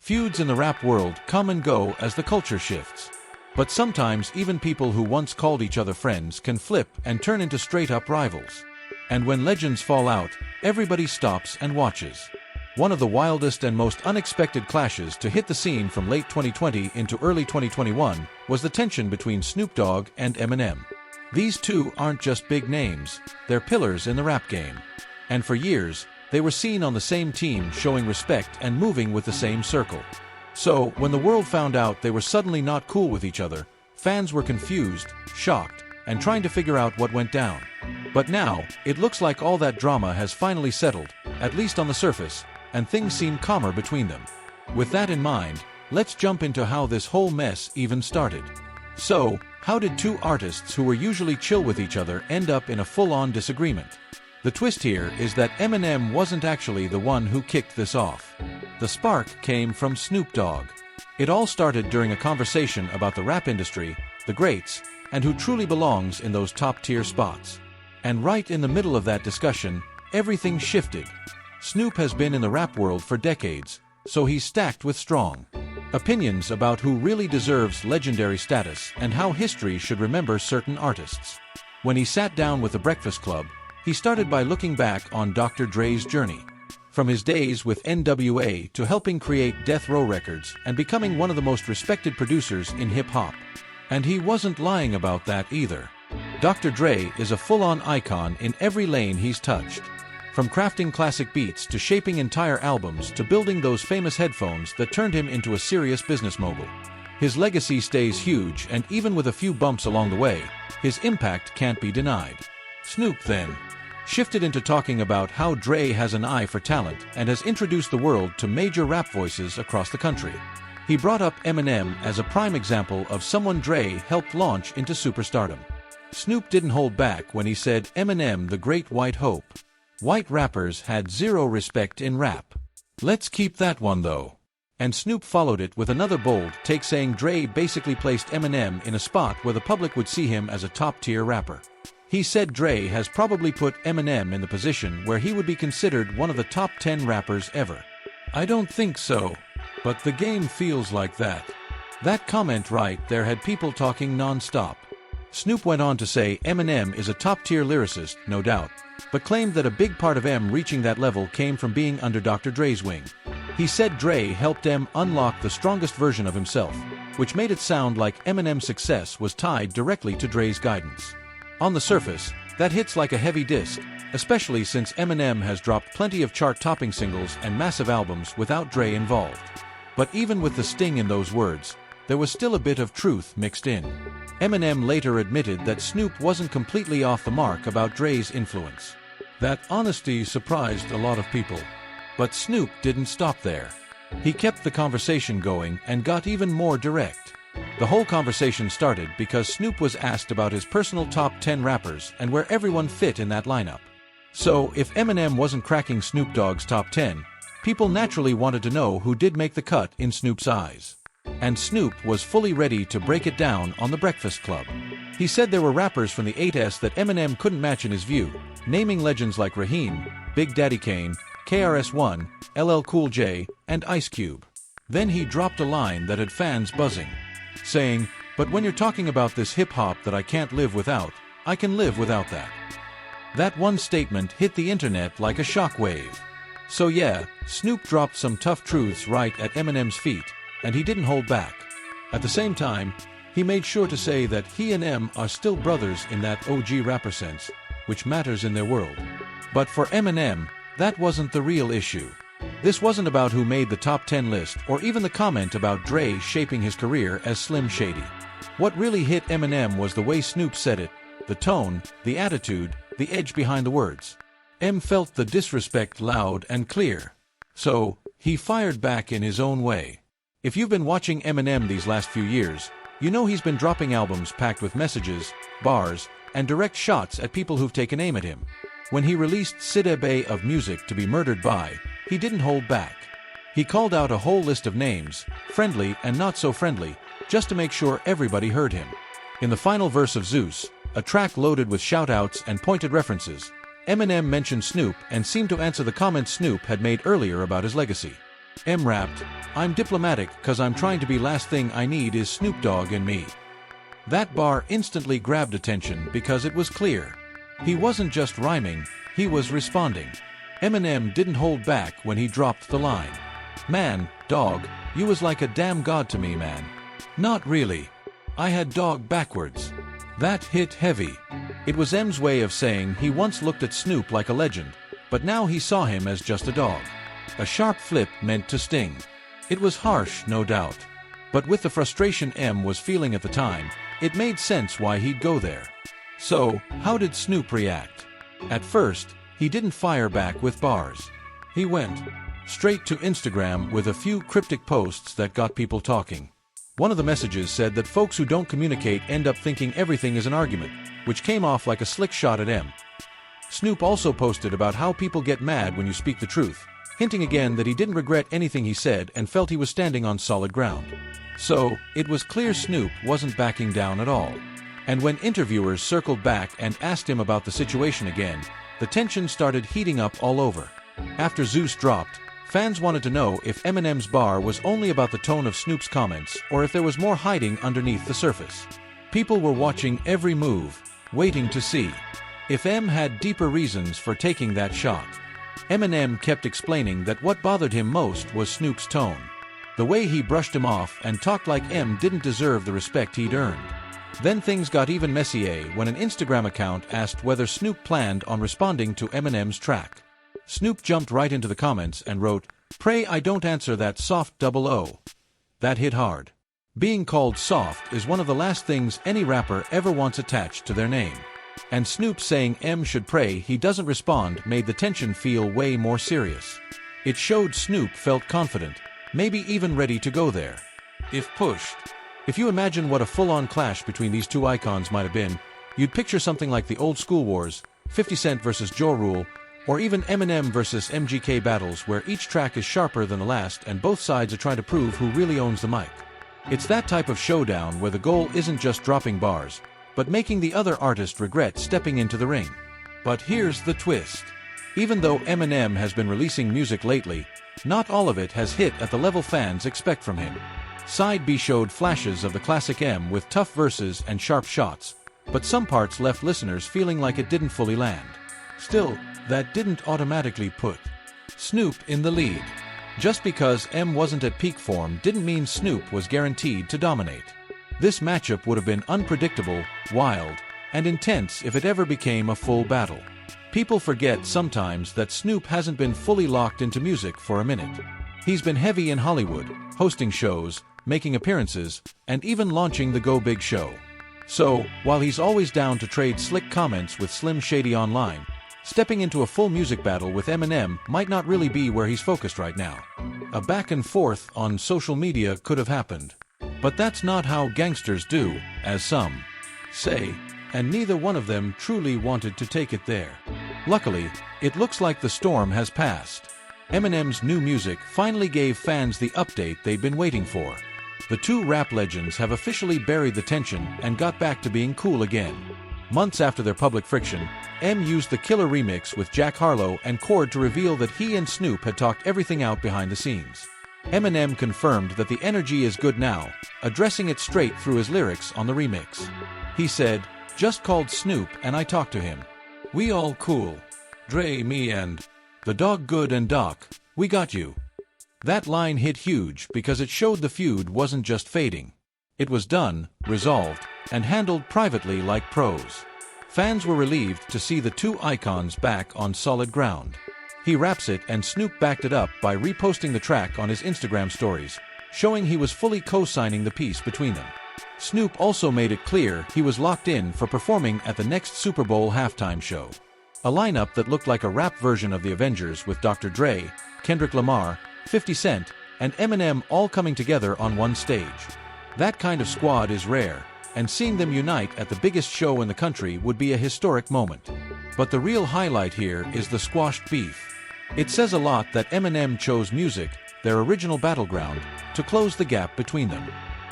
Feuds in the rap world come and go as the culture shifts. But sometimes even people who once called each other friends can flip and turn into straight-up rivals. And when legends fall out, everybody stops and watches. One of the wildest and most unexpected clashes to hit the scene from late 2020 into early 2021 was the tension between Snoop Dogg and Eminem. These two aren't just big names, they're pillars in the rap game. And for years, they were seen on the same team, showing respect and moving with the same circle. So, when the world found out they were suddenly not cool with each other, fans were confused, shocked, and trying to figure out what went down. But now, it looks like all that drama has finally settled, at least on the surface, and things seem calmer between them. With that in mind, let's jump into how this whole mess even started. So, how did two artists who were usually chill with each other end up in a full-on disagreement? The twist here is that Eminem wasn't actually the one who kicked this off. The spark came from Snoop Dogg. It all started during a conversation about the rap industry, the greats, and who truly belongs in those top-tier spots. And right in the middle of that discussion, everything shifted. Snoop has been in the rap world for decades, so he's stacked with strong opinions about who really deserves legendary status and how history should remember certain artists. When he sat down with the Breakfast Club, he started by looking back on Dr. Dre's journey. From his days with NWA to helping create Death Row Records and becoming one of the most respected producers in hip-hop. And he wasn't lying about that either. Dr. Dre is a full-on icon in every lane he's touched. From crafting classic beats to shaping entire albums to building those famous headphones that turned him into a serious business mogul. His legacy stays huge, and even with a few bumps along the way, his impact can't be denied. Snoop then shifted into talking about how Dre has an eye for talent and has introduced the world to major rap voices across the country. He brought up Eminem as a prime example of someone Dre helped launch into superstardom. Snoop didn't hold back when he said Eminem the great white hope. White rappers had zero respect in rap. Let's keep that one though. And Snoop followed it with another bold take, saying Dre basically placed Eminem in a spot where the public would see him as a top-tier rapper. He said Dre has probably put Eminem in the position where he would be considered one of the top 10 rappers ever. I don't think so, but the game feels like that. That comment right there had people talking non-stop. Snoop went on to say Eminem is a top-tier lyricist, no doubt, but claimed that a big part of M reaching that level came from being under Dr. Dre's wing. He said Dre helped M unlock the strongest version of himself, which made it sound like Eminem's success was tied directly to Dre's guidance. On the surface, that hits like a heavy disc, especially since Eminem has dropped plenty of chart-topping singles and massive albums without Dre involved. But even with the sting in those words, there was still a bit of truth mixed in. Eminem later admitted that Snoop wasn't completely off the mark about Dre's influence. That honesty surprised a lot of people. But Snoop didn't stop there. He kept the conversation going and got even more direct. The whole conversation started because Snoop was asked about his personal top 10 rappers and where everyone fit in that lineup. So, if Eminem wasn't cracking Snoop Dogg's top 10, people naturally wanted to know who did make the cut in Snoop's eyes. And Snoop was fully ready to break it down on the Breakfast Club. He said there were rappers from the 8S that Eminem couldn't match in his view, naming legends like Raheem, Big Daddy Kane, KRS-One, LL Cool J, and Ice Cube. Then he dropped a line that had fans buzzing, saying, "But when you're talking about this hip-hop that I can't live without, I can live without that." That one statement hit the internet like a shockwave. So yeah, Snoop dropped some tough truths right at Eminem's feet, and he didn't hold back. At the same time, he made sure to say that he and M are still brothers in that OG rapper sense, which matters in their world. But for Eminem, that wasn't the real issue. This wasn't about who made the top 10 list or even the comment about Dre shaping his career as Slim Shady. What really hit Eminem was the way Snoop said it, the tone, the attitude, the edge behind the words. M felt the disrespect loud and clear. So, he fired back in his own way. If you've been watching Eminem these last few years, you know he's been dropping albums packed with messages, bars, and direct shots at people who've taken aim at him. When he released Sida Bay of Music to be Murdered By, he didn't hold back. He called out a whole list of names, friendly and not so friendly, just to make sure everybody heard him. In the final verse of Zeus, a track loaded with shout-outs and pointed references, Eminem mentioned Snoop and seemed to answer the comments Snoop had made earlier about his legacy. M rapped, "I'm diplomatic 'cause I'm trying to be last thing I need is Snoop Dogg and me." That bar instantly grabbed attention because it was clear. He wasn't just rhyming, he was responding. Eminem didn't hold back when he dropped the line. "Man, dog, you was like a damn god to me, man." "Not really. I had dog backwards." That hit heavy. It was M's way of saying he once looked at Snoop like a legend, but now he saw him as just a dog. A sharp flip meant to sting. It was harsh, no doubt. But with the frustration M was feeling at the time, it made sense why he'd go there. So, how did Snoop react? At first, he didn't fire back with bars. He went straight to Instagram with a few cryptic posts that got people talking. One of the messages said that folks who don't communicate end up thinking everything is an argument, which came off like a slick shot at M. Snoop also posted about how people get mad when you speak the truth, hinting again that he didn't regret anything he said and felt he was standing on solid ground. So, it was clear Snoop wasn't backing down at all. And when interviewers circled back and asked him about the situation again, the tension started heating up all over. After Zeus dropped, fans wanted to know if Eminem's bar was only about the tone of Snoop's comments or if there was more hiding underneath the surface. People were watching every move, waiting to see if M had deeper reasons for taking that shot. Eminem kept explaining that what bothered him most was Snoop's tone. The way he brushed him off and talked like M didn't deserve the respect he'd earned. Then things got even messier when an Instagram account asked whether Snoop planned on responding to Eminem's track. Snoop jumped right into the comments and wrote, "Pray I don't answer that soft double O." That hit hard. Being called soft is one of the last things any rapper ever wants attached to their name. And Snoop saying M should pray he doesn't respond made the tension feel way more serious. It showed Snoop felt confident, maybe even ready to go there, if pushed. If you imagine what a full-on clash between these two icons might have been, you'd picture something like the old school wars, 50 Cent versus Ja Rule, or even Eminem versus MGK battles where each track is sharper than the last and both sides are trying to prove who really owns the mic. It's that type of showdown where the goal isn't just dropping bars, but making the other artist regret stepping into the ring. But here's the twist. Even though Eminem has been releasing music lately, not all of it has hit at the level fans expect from him. Side B showed flashes of the classic M with tough verses and sharp shots, but some parts left listeners feeling like it didn't fully land. Still, that didn't automatically put Snoop in the lead. Just because M wasn't at peak form didn't mean Snoop was guaranteed to dominate. This matchup would have been unpredictable, wild, and intense if it ever became a full battle. People forget sometimes that Snoop hasn't been fully locked into music for a minute. He's been heavy in Hollywood, hosting shows, making appearances, and even launching the Go Big show. So, while he's always down to trade slick comments with Slim Shady online, stepping into a full music battle with Eminem might not really be where he's focused right now. A back and forth on social media could have happened. But that's not how gangsters do, as some say, and neither one of them truly wanted to take it there. Luckily, it looks like the storm has passed. Eminem's new music finally gave fans the update they'd been waiting for. The two rap legends have officially buried the tension and got back to being cool again. Months after their public friction, M used the killer remix with Jack Harlow and Cord to reveal that he and Snoop had talked everything out behind the scenes. Eminem confirmed that the energy is good now, addressing it straight through his lyrics on the remix. He said, "Just called Snoop and I talked to him. We all cool. Dre, me and the dog good and Doc, we got you." That line hit huge because it showed the feud wasn't just fading. It was done, resolved, and handled privately like pros. Fans were relieved to see the two icons back on solid ground. He raps it and Snoop backed it up by reposting the track on his Instagram stories, showing he was fully co-signing the piece between them. Snoop also made it clear he was locked in for performing at the next Super Bowl halftime show. A lineup that looked like a rap version of the Avengers with Dr. Dre, Kendrick Lamar, 50 Cent, and Eminem all coming together on one stage. That kind of squad is rare, and seeing them unite at the biggest show in the country would be a historic moment. But the real highlight here is the squashed beef. It says a lot that Eminem chose music, their original battleground, to close the gap between them.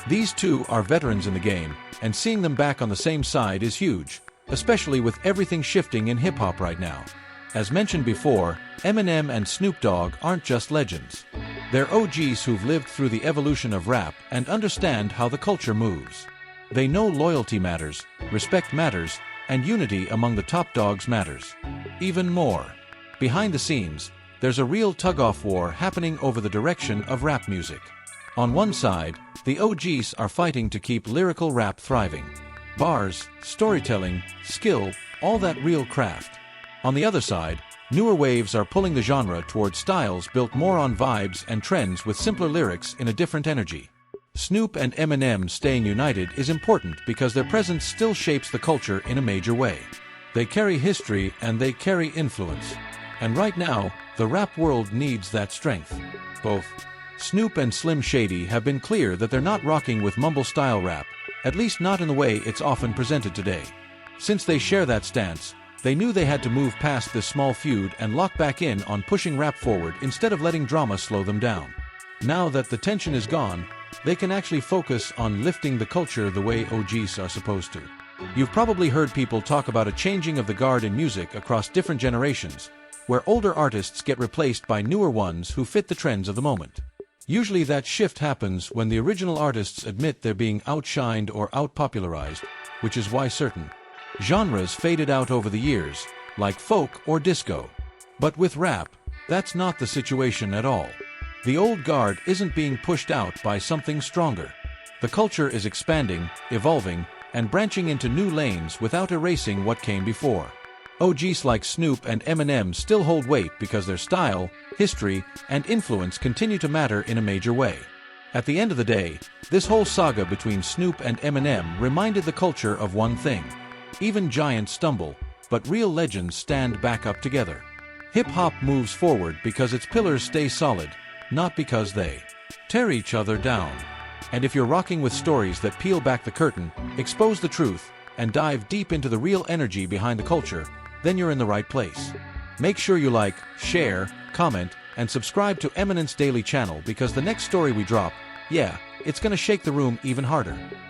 These two are veterans in the game, and seeing them back on the same side is huge, especially with everything shifting in hip-hop right now. As mentioned before, Eminem and Snoop Dogg aren't just legends. They're OGs who've lived through the evolution of rap and understand how the culture moves. They know loyalty matters, respect matters, and unity among the top dogs matters. Even more. Behind the scenes, there's a real tug-of war happening over the direction of rap music. On one side, the OGs are fighting to keep lyrical rap thriving. Bars, storytelling, skill, all that real craft. On the other side, newer waves are pulling the genre toward styles built more on vibes and trends with simpler lyrics in a different energy. Snoop and Eminem staying united is important because their presence still shapes the culture in a major way. They carry history and they carry influence. And right now, the rap world needs that strength. Both Snoop and Slim Shady have been clear that they're not rocking with mumble-style rap, at least not in the way it's often presented today. Since they share that stance, they knew they had to move past this small feud and lock back in on pushing rap forward instead of letting drama slow them down. Now that the tension is gone, they can actually focus on lifting the culture the way OGs are supposed to. You've probably heard people talk about a changing of the guard in music across different generations, where older artists get replaced by newer ones who fit the trends of the moment. Usually that shift happens when the original artists admit they're being outshined or outpopularized, which is why certain genres faded out over the years, like folk or disco. But with rap, that's not the situation at all. The old guard isn't being pushed out by something stronger. The culture is expanding, evolving, and branching into new lanes without erasing what came before. OGs like Snoop and Eminem still hold weight because their style, history, and influence continue to matter in a major way. At the end of the day, this whole saga between Snoop and Eminem reminded the culture of one thing. Even giants stumble, but real legends stand back up together. Hip-hop moves forward because its pillars stay solid, not because they tear each other down. And if you're rocking with stories that peel back the curtain, expose the truth, and dive deep into the real energy behind the culture, then you're in the right place. Make sure you like, share, comment, and subscribe to Eminence Daily channel because the next story we drop, it's gonna shake the room even harder.